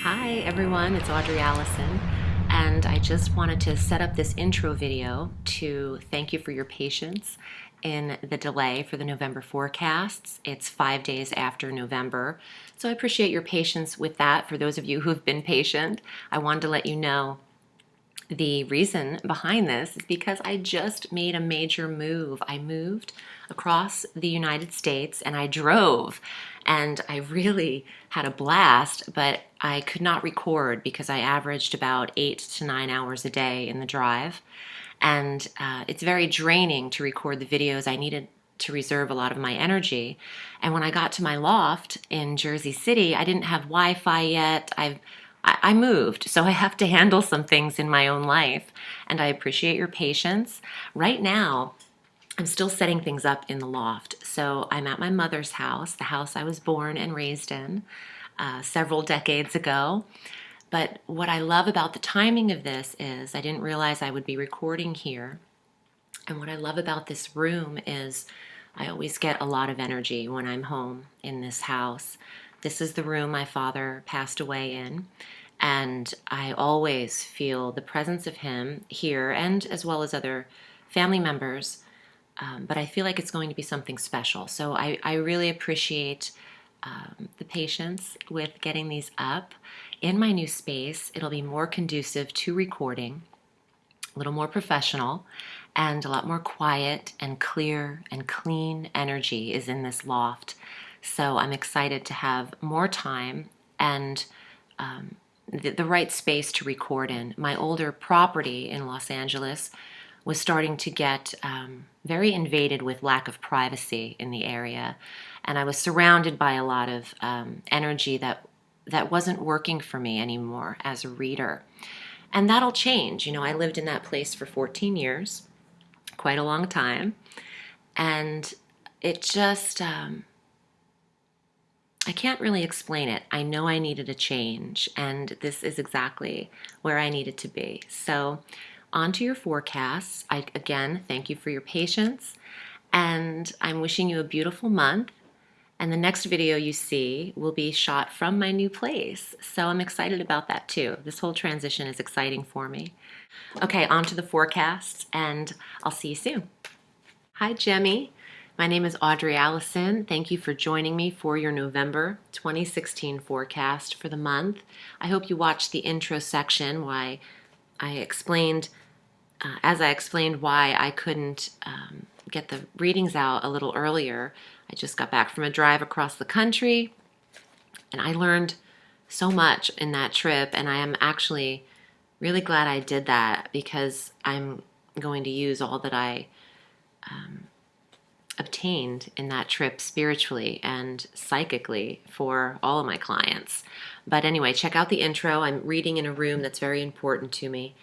Hi everyone, it's Audrey Alison, and I just wanted to set up this intro video to thank you for your patience in the delay for the November forecasts. It's 5 days after November, so I appreciate your patience with that. For those of you who've been patient, I wanted to let you know the reason behind this is because I just made a major move. I moved across the United States and I drove, and I really had a blast, but I could not record because I averaged about 8 to 9 hours a day in the drive. And it's very draining to record the videos. I needed to reserve a lot of my energy. And when I got to my loft in Jersey City, I didn't have Wi-Fi yet. I moved, so I have to handle some things in my own life, and I appreciate your patience. Right now, I'm still setting things up in the loft. So I'm at my mother's house, the house I was born and raised in several decades ago. But what I love about the timing of this is I didn't realize I would be recording here. And what I love about this room is I always get a lot of energy when I'm home in this house. This is the room my father passed away in, and I always feel the presence of him here and as well as other family members, but I feel like it's going to be something special. So I really appreciate the patience with getting these up. In my new space, it'll be more conducive to recording, a little more professional, and a lot more quiet and clear and clean energy is in this loft. So I'm excited to have more time and the right space to record in. My older property in Los Angeles was starting to get very invaded with lack of privacy in the area, and I was surrounded by a lot of energy that wasn't working for me anymore as a reader. And that'll change. You know, I lived in that place for 14 years, quite a long time, and it just I can't really explain it. I know I needed a change, and this is exactly where I needed to be. So, on to your forecasts. Again, thank you for your patience, and I'm wishing you a beautiful month. And the next video you see will be shot from my new place. So I'm excited about that too. This whole transition is exciting for me. Okay, on to the forecasts, and I'll see you soon. Hi, Gemmy. My name is Audrey Alison. Thank you for joining me for your November 2016 forecast for the month. I hope you watched the intro section why I explained, as I explained why I couldn't get the readings out a little earlier. I just got back from a drive across the country, and I learned so much in that trip, and I am actually really glad I did that because I'm going to use all that I obtained in that trip spiritually and psychically for all of my clients. But anyway, check out the intro. I'm reading in a room that's very important to me,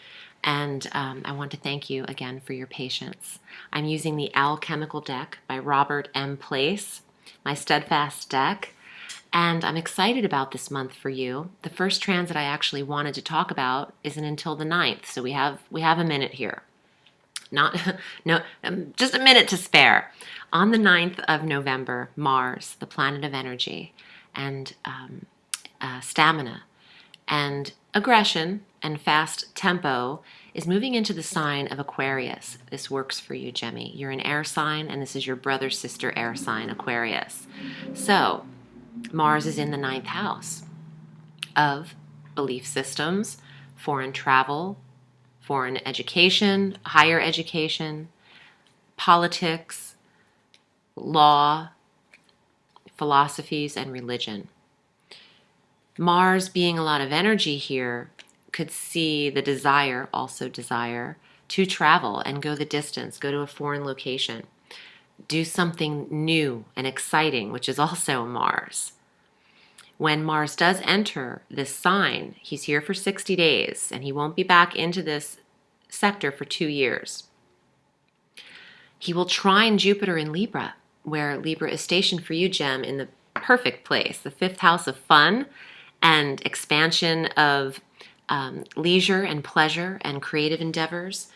and I want to thank you again for your patience. I'm using the Alchemical deck by Robert M. Place, my steadfast deck, and I'm excited about this month for you. The first transit I actually wanted to talk about isn't until the 9th, so we have a minute here. Just a minute to spare. On the 9th of November, Mars, the planet of energy and stamina and aggression and fast tempo, is moving into the sign of Aquarius. This works for you, Gemmy. You're an air sign, and this is your brother, sister air sign, Aquarius. So, Mars is in the 9th house of belief systems, foreign travel, foreign education, higher education, politics, law, philosophies, and religion. Mars being a lot of energy here could see the desire to travel and go the distance, go to a foreign location, do something new and exciting, which is also Mars. When Mars does enter this sign, he's here for 60 days, and he won't be back into this sector for 2 years. He will trine Jupiter in Libra, where Libra is stationed for you, Gem, in the perfect place, the 5th house of fun and expansion of leisure and pleasure and creative endeavors,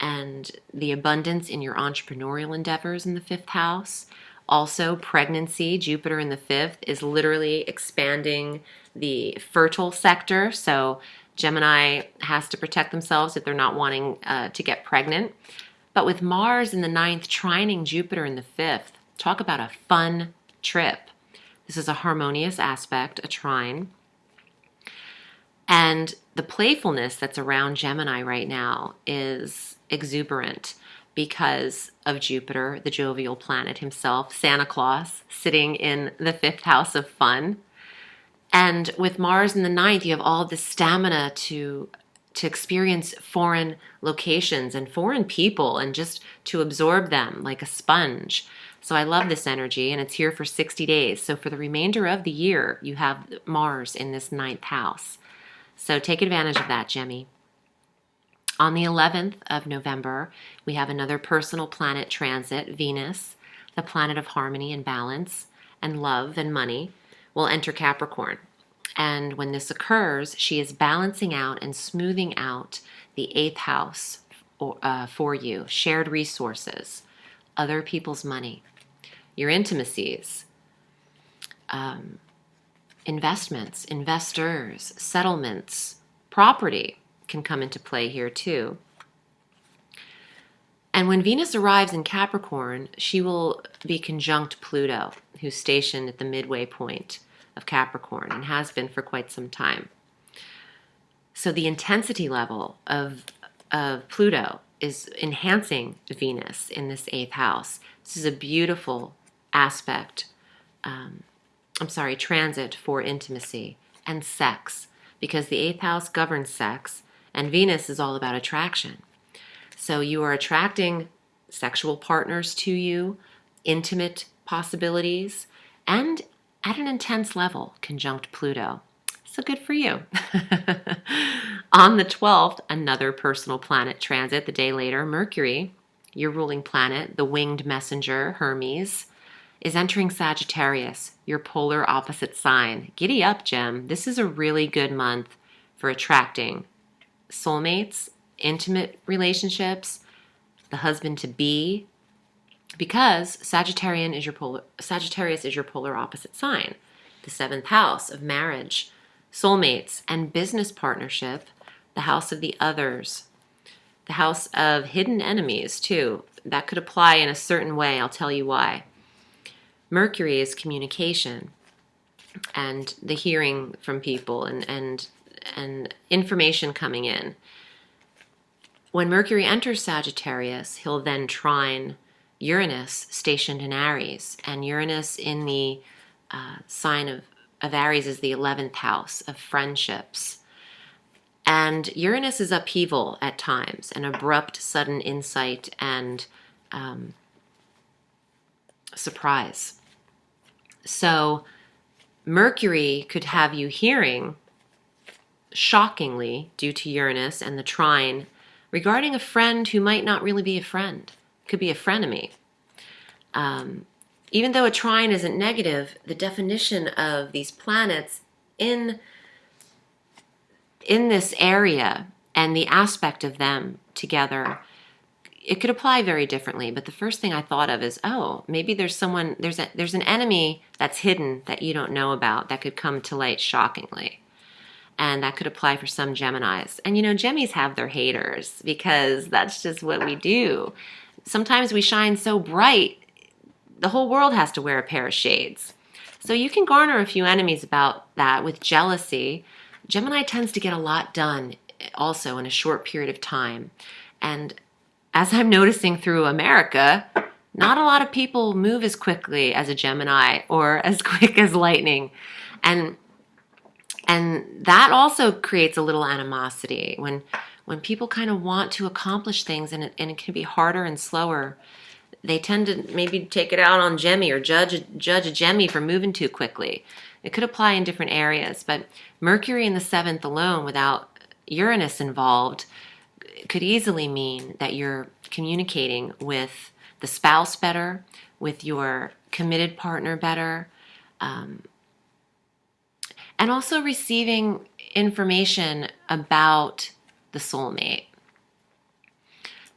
and the abundance in your entrepreneurial endeavors in the 5th house. Also, pregnancy, Jupiter in the 5th, is literally expanding the fertile sector. So Gemini has to protect themselves if they're not wanting to get pregnant. But with Mars in the 9th trining Jupiter in the 5th, talk about a fun trip. This is a harmonious aspect, a trine. And the playfulness that's around Gemini right now is exuberant because of Jupiter, the jovial planet himself, Santa Claus, sitting in the 5th house of fun. And with Mars in the 9th, you have all this stamina to experience foreign locations and foreign people and just to absorb them like a sponge. So I love this energy, and it's here for 60 days. So for the remainder of the year, you have Mars in this 9th house. So take advantage of that, Gemmy. On the 11th of November, we have another personal planet transit, Venus, the planet of harmony and balance and love and money, will enter Capricorn. And when this occurs, she is balancing out and smoothing out the 8th house for you, shared resources, other people's money, your intimacies, investments, investors, settlements, property can come into play here too. And when Venus arrives in Capricorn, she will be conjunct Pluto, who's stationed at the midway point of Capricorn and has been for quite some time. So the intensity level of Pluto is enhancing Venus in this 8th house. This is a beautiful aspect, transit for intimacy and sex, because the 8th house governs sex and Venus is all about attraction. So you are attracting sexual partners to you, intimate possibilities, and at an intense level, conjunct Pluto. So good for you. On the 12th, another personal planet transit. The day later, Mercury, your ruling planet, the winged messenger, Hermes, is entering Sagittarius, your polar opposite sign. Giddy up, Gem. This is a really good month for attracting soulmates, intimate relationships, the husband-to-be, because Sagittarius is your polar opposite sign, the 7th house of marriage, soulmates, and business partnership, the house of the others, the house of hidden enemies too. That could apply in a certain way. I'll tell you why. Mercury is communication and the hearing from people and information coming in. When Mercury enters Sagittarius, he'll then trine Uranus stationed in Aries, and Uranus in the sign of Aries is the 11th house of friendships. And Uranus is upheaval at times, an abrupt, sudden insight and surprise. So Mercury could have you hearing, shockingly, due to Uranus and the trine, regarding a friend who might not really be a friend. Could be a frenemy. Even though a trine isn't negative, the definition of these planets in this area and the aspect of them together, it could apply very differently. But the first thing I thought of is, oh, maybe there's an enemy that's hidden that you don't know about that could come to light shockingly. And that could apply for some Geminis. And Gemis have their haters because that's just what we do. Sometimes we shine so bright, the whole world has to wear a pair of shades. So you can garner a few enemies about that with jealousy. Gemini tends to get a lot done also in a short period of time. And as I'm noticing through America, not a lot of people move as quickly as a Gemini or as quick as lightning. And that also creates a little animosity when people kind of want to accomplish things and it can be harder and slower. They tend to maybe take it out on Gemmy or judge a Gemmy for moving too quickly. It could apply in different areas, but Mercury in the 7th alone without Uranus involved could easily mean that you're communicating with the spouse better, with your committed partner better, and also receiving information about the soulmate.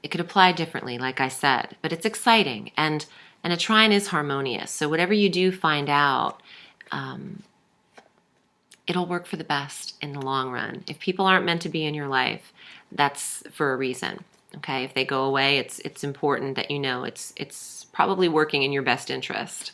It could apply differently, like I said, but it's exciting. And And a trine is harmonious. So whatever you do find out, it'll work for the best in the long run. If people aren't meant to be in your life, that's for a reason. Okay, if they go away, it's important that you know it's probably working in your best interest.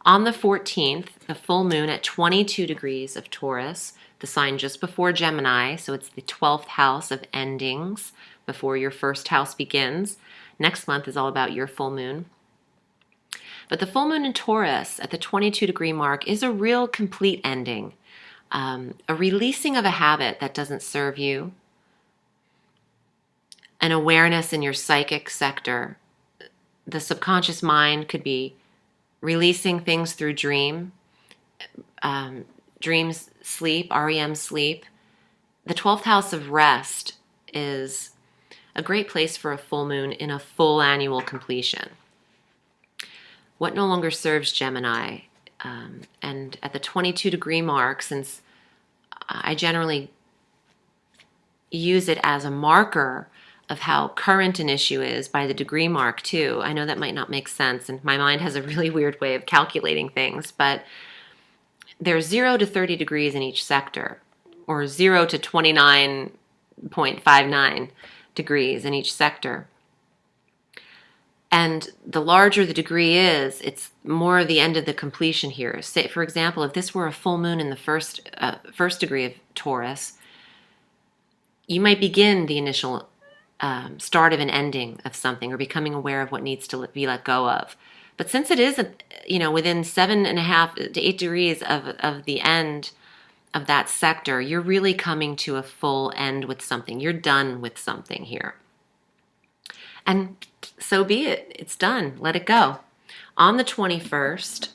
On the 14th, the full moon at 22 degrees of Taurus, the sign just before Gemini, so it's the 12th house of endings before your first house begins. Next month is all about your full moon. But the full moon in Taurus at the 22 degree mark is a real complete ending, a releasing of a habit that doesn't serve you, an awareness in your psychic sector. The subconscious mind could be releasing things through dreams, sleep, REM sleep. The 12th house of rest is a great place for a full moon in a full annual completion. What no longer serves Gemini, and at the 22 degree mark, since I generally use it as a marker of how current an issue is by the degree mark too. I know that might not make sense, and my mind has a really weird way of calculating things, but there's 0 to 30 degrees in each sector, or 0 to 29.59 degrees in each sector. And the larger the degree is, it's more the end of the completion here. Say, for example, if this were a full moon in the first degree of Taurus, you might begin the initial start of an ending of something, or becoming aware of what needs to be let go of. But since it is, within 7.5 to 8 degrees of the end of that sector, you're really coming to a full end with something. You're done with something here. And so be it. It's done. Let it go. On the 21st,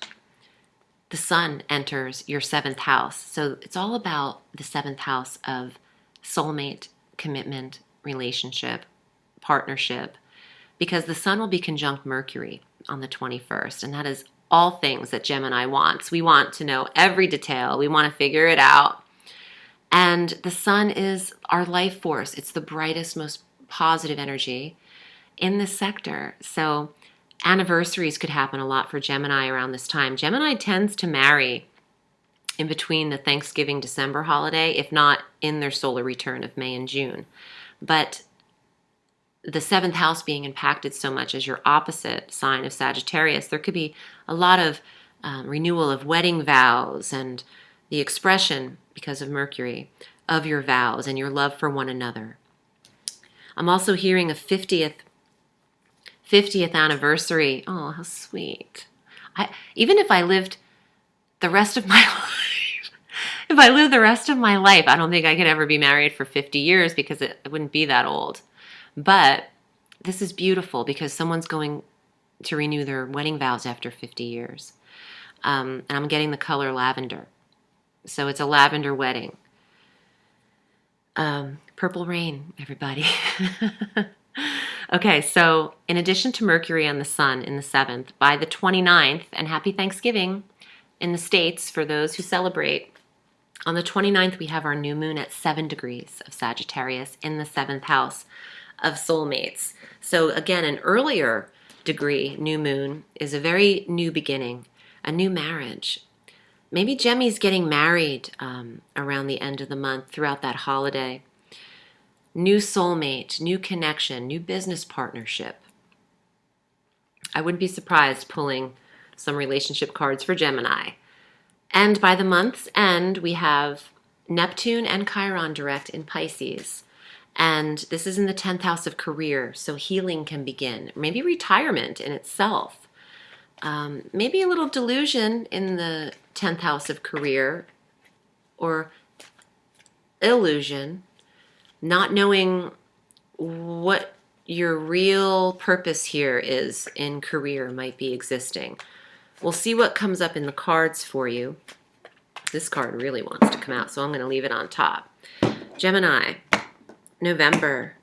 the sun enters your 7th house. So it's all about the 7th house of soulmate, commitment, relationship, partnership, because the sun will be conjunct Mercury on the 21st, and that is all things that Gemini wants. We want to know every detail. We want to figure it out. And the sun is our life force. It's the brightest, most positive energy in this sector. So anniversaries could happen a lot for Gemini around this time. Gemini tends to marry in between the Thanksgiving, December holiday, if not in their solar return of May and June. But the 7th house being impacted so much as your opposite sign of Sagittarius, there could be a lot of renewal of wedding vows and the expression, because of Mercury, of your vows and your love for one another. I'm also hearing a 50th anniversary. Oh, how sweet. Even if I lived the rest of my life, I don't think I could ever be married for 50 years, because it wouldn't be that old. But this is beautiful, because someone's going to renew their wedding vows after 50 years. And I'm getting the color lavender. So it's a lavender wedding. Purple rain, everybody. Okay, so in addition to Mercury and the sun in the 7th, by the 29th, and happy Thanksgiving in the States for those who celebrate, on the 29th we have our new moon at 7 degrees of Sagittarius in the 7th house of soulmates. So again, an earlier degree new moon is a very new beginning, a new marriage. Maybe Gemi's getting married around the end of the month, throughout that holiday. New soulmate, new connection, new business partnership. I wouldn't be surprised pulling some relationship cards for Gemini. And by the month's end, we have Neptune and Chiron direct in Pisces. And this is in the 10th house of career, so healing can begin. Maybe retirement in itself. Maybe a little delusion in the 10th house of career, or illusion, not knowing what your real purpose here is in career might be existing. We'll see what comes up in the cards for you. This card really wants to come out, so I'm going to leave it on top. Gemini, November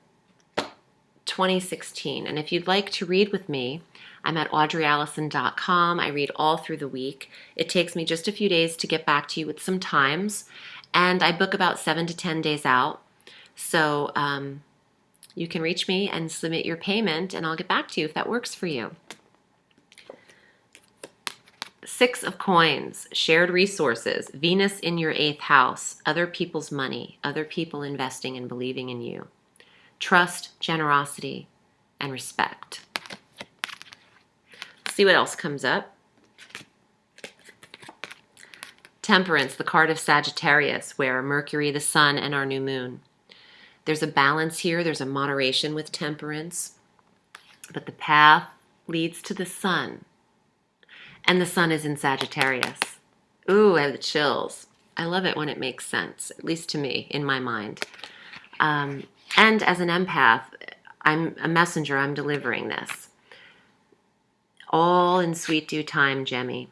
2016. And if you'd like to read with me, I'm at audreyalison.com. I read all through the week. It takes me just a few days to get back to you with some times, and I book about 7 to 10 days out. So you can reach me and submit your payment, and I'll get back to you if that works for you. Six of Coins, shared resources, Venus in your 8th house, other people's money, other people investing and believing in you. Trust, generosity, and respect. Let's see what else comes up. Temperance, the card of Sagittarius, where Mercury, the sun, and our new moon. There's a balance here. There's a moderation with temperance. But the path leads to the sun. And the sun is in Sagittarius. Ooh, I have the chills. I love it when it makes sense, at least to me, in my mind. And as an empath, I'm a messenger. I'm delivering this. All in sweet due time, Gemmy.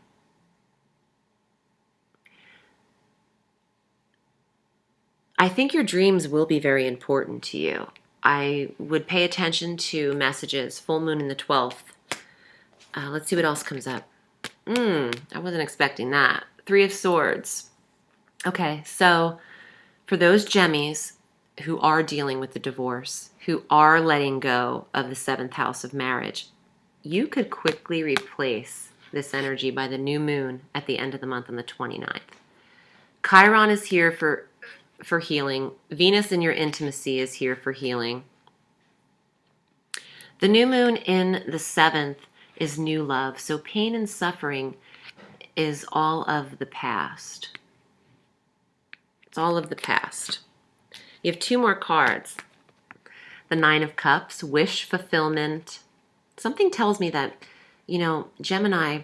I think your dreams will be very important to you. I would pay attention to messages. Full moon in the 12th. Let's see what else comes up. I wasn't expecting that. 3 of Swords. Okay, so for those Gemmies who are dealing with the divorce, who are letting go of the 7th house of marriage, you could quickly replace this energy by the new moon at the end of the month on the 29th. Chiron is here for healing. Venus in your intimacy is here for healing. The new moon in the 7th is new love. So pain and suffering is all of the past. It's all of the past. You have 2 more cards. The 9 of Cups, wish fulfillment. Something tells me that, Gemini,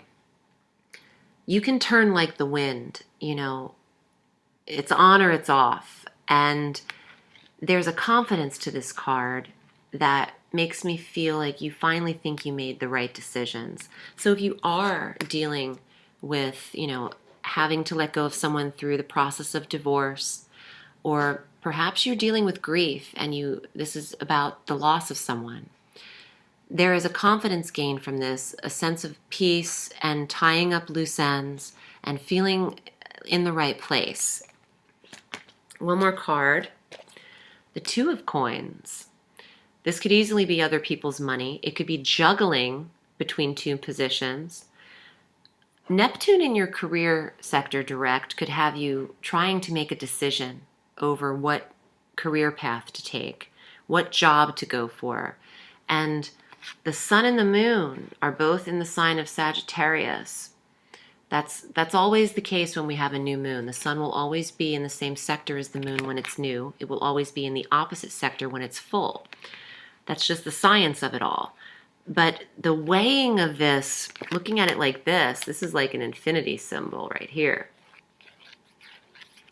you can turn like the wind, it's on or it's off. And there's a confidence to this card that makes me feel like you finally think you made the right decisions. So if you are dealing with, having to let go of someone through the process of divorce, or perhaps you're dealing with grief and this is about the loss of someone, there is a confidence gain from this, a sense of peace and tying up loose ends and feeling in the right place. One more card, the 2 of Coins. This could easily be other people's money. It could be juggling between 2 positions. Neptune in your career sector direct could have you trying to make a decision over what career path to take, what job to go for. And the sun and the moon are both in the sign of Sagittarius. That's always the case when we have a new moon. The sun will always be in the same sector as the moon when it's new. It will always be in the opposite sector when it's full. That's just the science of it all. But the weighing of this, looking at it like this is like an infinity symbol right here.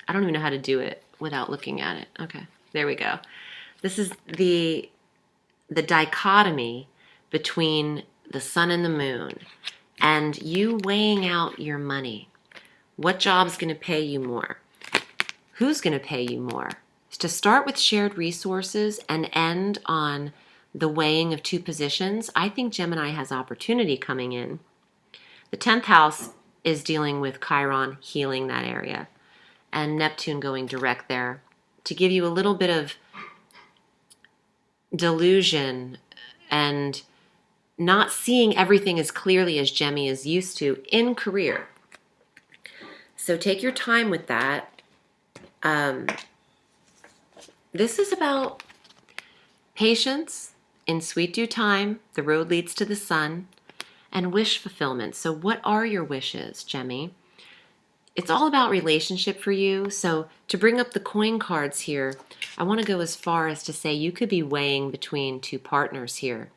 I don't even know how to do it without looking at it. Okay, there we go. This is the dichotomy between the sun and the moon, and you weighing out your money. What job's going to pay you more? Who's going to pay you more? To start with shared resources and end on the weighing of 2 positions, I think Gemini has opportunity coming in. The 10th house is dealing with Chiron healing that area and Neptune going direct there to give you a little bit of delusion and not seeing everything as clearly as Gemmy is used to in career. So take your time with that. This is about patience, in sweet due time, the road leads to the sun, and wish fulfillment. So what are your wishes, Gemmy? It's all about relationship for you. So to bring up the coin cards here, I want to go as far as to say you could be weighing between 2 partners here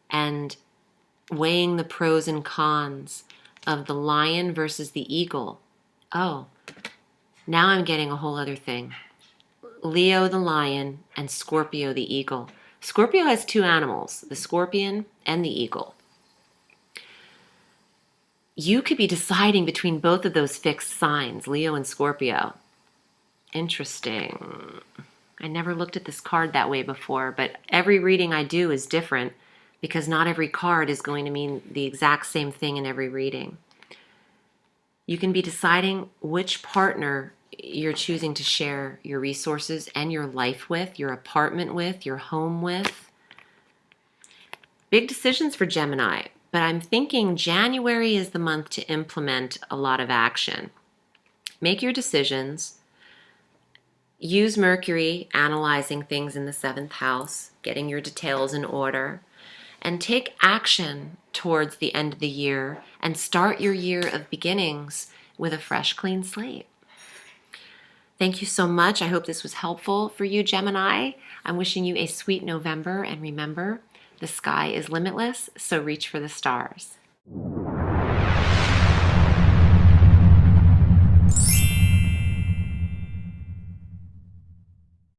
and weighing the pros and cons of the lion versus the eagle. Oh, now I'm getting a whole other thing. Leo the lion and Scorpio the eagle. Scorpio has 2 animals, the scorpion and the eagle. You could be deciding between both of those fixed signs, Leo and Scorpio. Interesting. I never looked at this card that way before, but every reading I do is different because not every card is going to mean the exact same thing in every reading. You can be deciding which partner you're choosing to share your resources and your life with, your apartment with, your home with. Big decisions for Gemini. But I'm thinking January is the month to implement a lot of action. Make your decisions. Use Mercury analyzing things in the 7th house, getting your details in order, and take action towards the end of the year and start your year of beginnings with a fresh, clean slate. Thank you so much. I hope this was helpful for you, Gemini. I'm wishing you a sweet November, and remember, the sky is limitless, so reach for the stars.